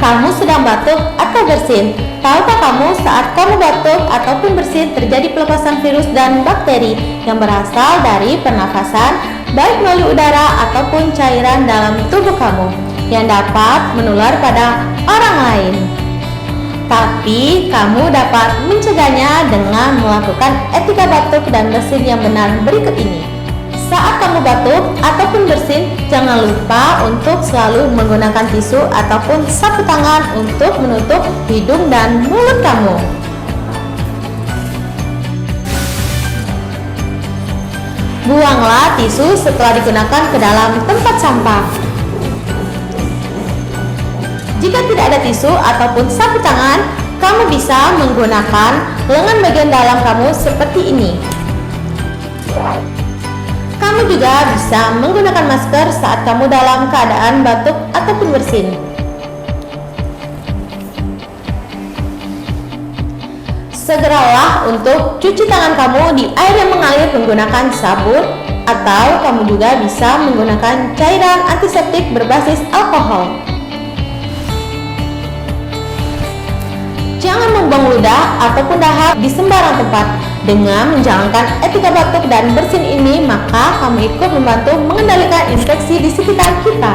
kamu sedang batuk atau bersin? Tahukah kamu saat kamu batuk ataupun bersin terjadi pelepasan virus dan bakteri yang berasal dari pernafasan, baik melalui udara ataupun cairan dalam tubuh kamu, yang dapat menular pada orang lain. Tapi kamu dapat mencegahnya dengan melakukan etika batuk dan bersin yang benar berikut ini. Saat kamu batuk ataupun bersin, jangan lupa untuk selalu menggunakan tisu ataupun sapu tangan untuk menutup hidung dan mulut kamu. Buanglah tisu setelah digunakan ke dalam tempat sampah. Jika tidak ada tisu ataupun sapu tangan, kamu bisa menggunakan lengan bagian dalam kamu seperti ini. Kamu juga bisa menggunakan masker saat kamu dalam keadaan batuk ataupun bersin. Segeralah untuk cuci tangan kamu di air yang mengalir menggunakan sabun, atau kamu juga bisa menggunakan cairan antiseptik berbasis alkohol. Jangan membuang ludah ataupun dahak di sembarang tempat. Dengan menjalankan etika batuk dan bersin ini, maka kamu ikut membantu mengendalikan infeksi di sekitar kita.